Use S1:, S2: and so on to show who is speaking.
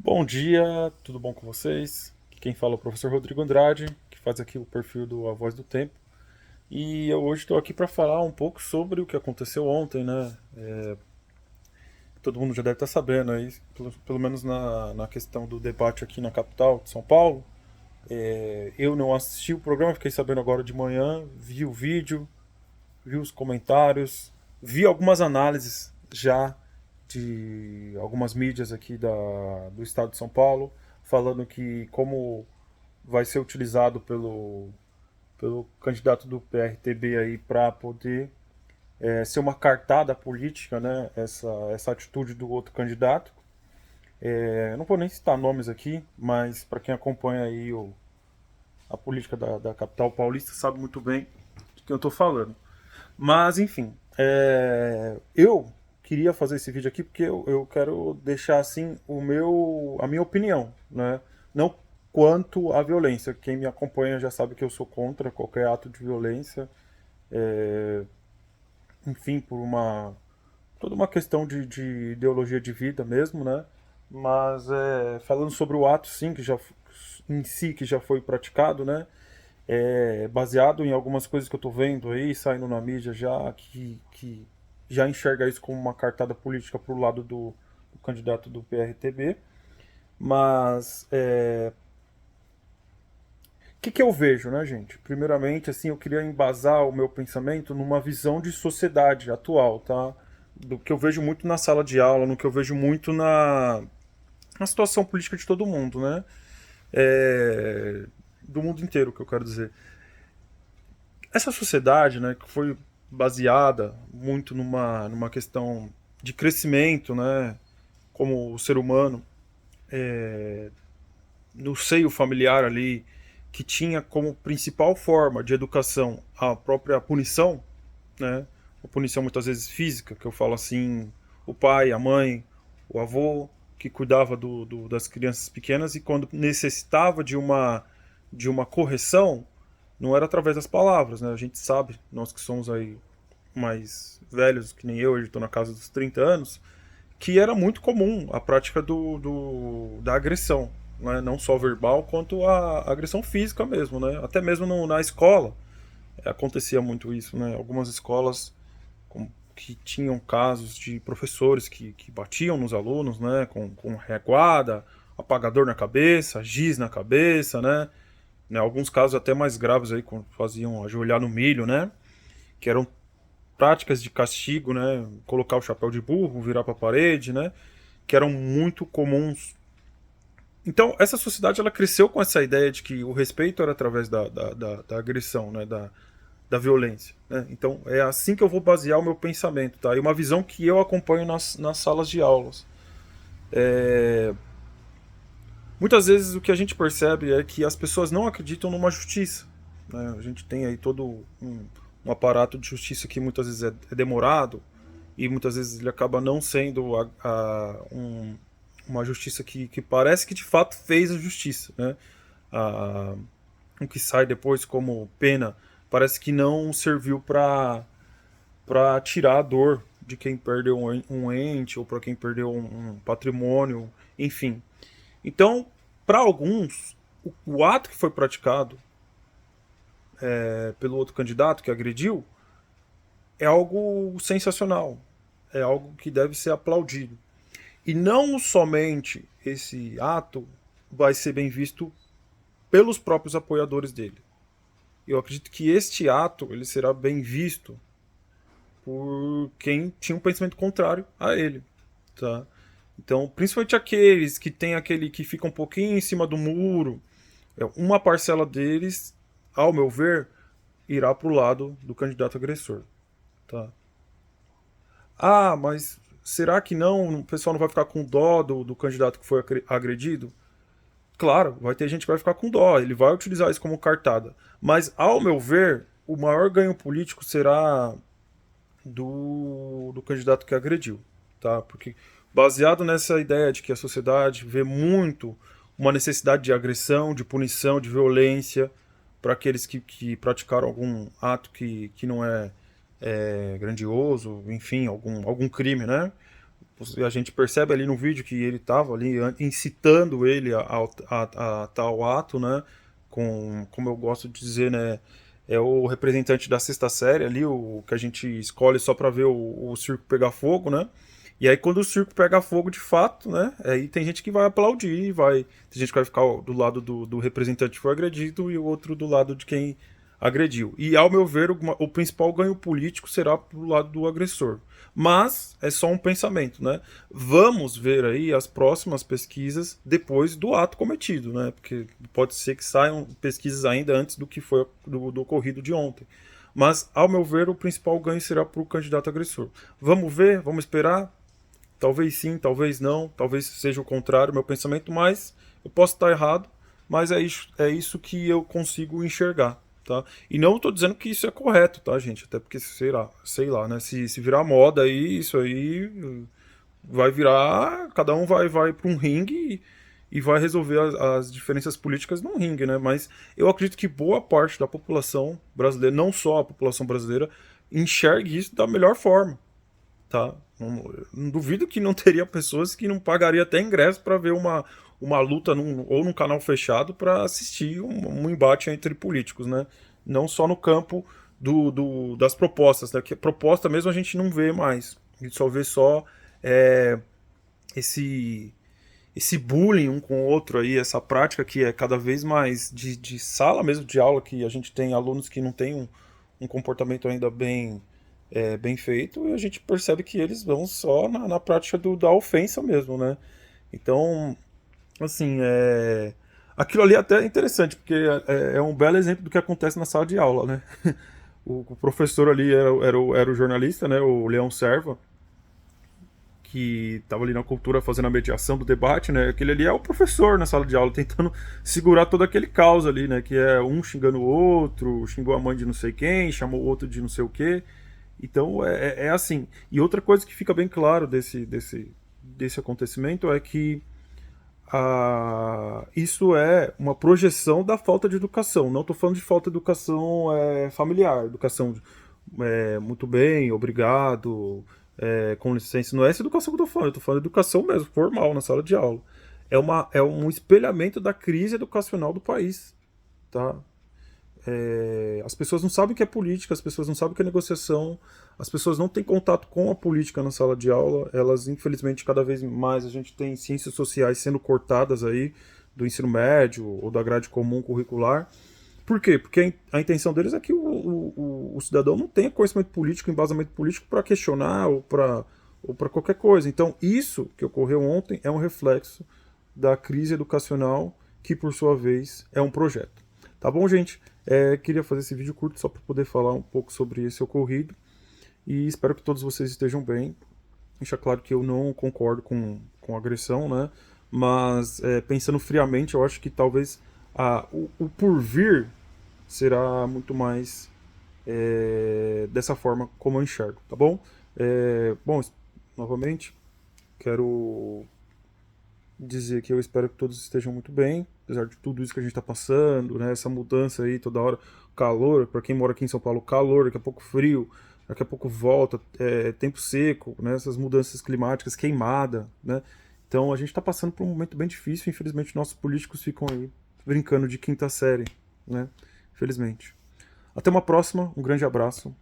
S1: Bom dia, tudo bom com vocês? Aqui quem fala é o professor Rodrigo Andrade, que faz aqui o perfil do A Voz do Tempo. E eu hoje estou aqui para falar um pouco sobre o que aconteceu ontem, né? Todo mundo já deve estar sabendo aí, pelo menos na questão do debate aqui na capital de São Paulo. Eu não assisti o programa, fiquei sabendo agora de manhã, vi o vídeo, vi os comentários, vi algumas análises já de algumas mídias aqui do estado de São Paulo, falando que como vai ser utilizado pelo candidato do PRTB aí para poder ser uma cartada política, né? Essa atitude do outro candidato. Eu não vou nem citar nomes aqui, mas para quem acompanha aí a política da capital paulista sabe muito bem de quem eu estou falando. Mas, enfim, eu queria fazer esse vídeo aqui porque eu quero deixar assim a minha opinião, né? Não quanto à violência. Quem me acompanha já sabe que eu sou contra qualquer ato de violência, é, enfim, por toda uma questão de ideologia de vida mesmo, né? Mas falando sobre o ato, sim, em si que já foi praticado, né? Baseado em algumas coisas que eu tô vendo aí, saindo na mídia já, que já enxerga isso como uma cartada política pro lado do candidato do PRTB. Mas o que eu vejo, né, gente? Primeiramente, assim, eu queria embasar o meu pensamento numa visão de sociedade atual, tá? Do que eu vejo muito na sala de aula, no que eu vejo muito na situação política de todo mundo, né? Do mundo inteiro, que eu quero dizer. Essa sociedade, né, que foi baseada muito numa questão de crescimento, né, como o ser humano, no seio familiar ali, que tinha como principal forma de educação a própria punição, né, a punição muitas vezes física, que eu falo assim, o pai, a mãe, o avô, que cuidava das crianças pequenas e quando necessitava de uma correção, não era através das palavras, né? A gente sabe, nós que somos aí mais velhos, que nem eu, hoje estou na casa dos 30 anos, que era muito comum a prática da agressão, né? Não só verbal, quanto a agressão física mesmo, né? Até mesmo na escola acontecia muito isso, né? Algumas escolas que tinham casos de professores que batiam nos alunos, né? Com reguada, apagador na cabeça, giz na cabeça, né? Alguns casos até mais graves aí, quando faziam ajoelhar no milho, né? Que eram práticas de castigo, né? Colocar o chapéu de burro, virar para a parede, né? Que eram muito comuns. Então, essa sociedade ela cresceu com essa ideia de que o respeito era através da agressão, né? Da violência. Né? Então, é assim que eu vou basear o meu pensamento, tá? E uma visão que eu acompanho nas salas de aulas. Muitas vezes o que a gente percebe é que as pessoas não acreditam numa justiça. Né? A gente tem aí todo um aparato de justiça que muitas vezes é demorado e muitas vezes ele acaba não sendo uma justiça que parece que de fato fez a justiça. Né? A, o que sai depois como pena parece que não serviu para tirar a dor de quem perdeu um ente ou para quem perdeu um patrimônio, enfim. Então, para alguns, o ato que foi praticado pelo outro candidato que agrediu é algo sensacional, é algo que deve ser aplaudido. E não somente esse ato vai ser bem visto pelos próprios apoiadores dele. Eu acredito que este ato ele será bem visto por quem tinha um pensamento contrário a ele, tá? Então, principalmente aqueles que tem aquele que fica um pouquinho em cima do muro, uma parcela deles, ao meu ver, irá para o lado do candidato agressor. Tá? Ah, mas será que não? O pessoal não vai ficar com dó do candidato que foi agredido? Claro, vai ter gente que vai ficar com dó, ele vai utilizar isso como cartada. Mas, ao meu ver, o maior ganho político será do candidato que agrediu. Tá? Porque, baseado nessa ideia de que a sociedade vê muito uma necessidade de agressão, de punição, de violência para aqueles que praticaram algum ato que não é grandioso, enfim, algum crime, né? A gente percebe ali no vídeo que ele estava ali incitando ele a tal ato, né? Como eu gosto de dizer, né? É o representante da sexta série ali, o que a gente escolhe só para ver o circo pegar fogo, né? E aí quando o circo pega fogo de fato, né? Aí tem gente que vai aplaudir, tem gente que vai ficar do lado do representante que foi agredido e o outro do lado de quem agrediu. E ao meu ver, o principal ganho político será pro lado do agressor. Mas é só um pensamento, né? Vamos ver aí as próximas pesquisas depois do ato cometido, né? Porque pode ser que saiam pesquisas ainda antes do que foi do ocorrido de ontem. Mas, ao meu ver, o principal ganho será para o candidato agressor. Vamos ver, vamos esperar. Talvez sim, talvez não, talvez seja o contrário, meu pensamento, mas eu posso estar errado, mas é isso que eu consigo enxergar, tá? E não estou dizendo que isso é correto, tá, gente? Até porque, sei lá, né? Se virar moda aí, isso aí vai virar. Cada um vai para um ringue e vai resolver as diferenças políticas num ringue, né? Mas eu acredito que boa parte da população brasileira, não só a população brasileira, enxergue isso da melhor forma, tá? Não duvido que não teria pessoas que não pagariam até ingresso para ver uma luta ou num canal fechado para assistir um embate entre políticos, né? Não só no campo das propostas, né? Que proposta mesmo a gente não vê mais. A gente só vê é, esse esse bullying um com o outro aí, essa prática que é cada vez mais de sala mesmo de aula, que a gente tem alunos que não têm um comportamento ainda bem feito, e a gente percebe que eles vão só na prática da ofensa mesmo, né? Então, assim, aquilo ali até é interessante, porque é um belo exemplo do que acontece na sala de aula, né? O professor ali era o jornalista, né? O Leão Serva, que estava ali na cultura fazendo a mediação do debate, né? Aquele ali é o professor na sala de aula, tentando segurar todo aquele caos ali, né? Que é um xingando o outro, xingou a mãe de não sei quem, chamou o outro de não sei o quê. Então é assim. E outra coisa que fica bem claro desse acontecimento é que isso é uma projeção da falta de educação. Não estou falando de falta de educação familiar, educação muito bem, obrigado, com licença. Não é essa educação que eu estou falando de educação mesmo, formal, na sala de aula. É um espelhamento da crise educacional do país. Tá? As pessoas não sabem o que é política, as pessoas não sabem o que é negociação, as pessoas não têm contato com a política na sala de aula. Elas, infelizmente, cada vez mais a gente tem ciências sociais sendo cortadas aí do ensino médio ou da grade comum curricular. Por quê? Porque a intenção deles é que o cidadão não tenha conhecimento político, embasamento político para questionar ou para qualquer coisa. Então, isso que ocorreu ontem é um reflexo da crise educacional, que, por sua vez, é um projeto. Tá bom, gente? Queria fazer esse vídeo curto só para poder falar um pouco sobre esse ocorrido. E espero que todos vocês estejam bem. Deixa claro que eu não concordo com agressão, né? Mas, pensando friamente, eu acho que talvez o porvir será muito mais dessa forma como eu enxergo, tá bom? Bom, novamente, quero dizer que eu espero que todos estejam muito bem, apesar de tudo isso que a gente está passando, né? Essa mudança aí toda hora, calor, para quem mora aqui em São Paulo, calor, daqui a pouco frio, daqui a pouco volta, tempo seco, né? Essas mudanças climáticas, queimada, né? Então a gente está passando por um momento bem difícil, infelizmente nossos políticos ficam aí brincando de quinta série, né? Infelizmente. Até uma próxima, um grande abraço.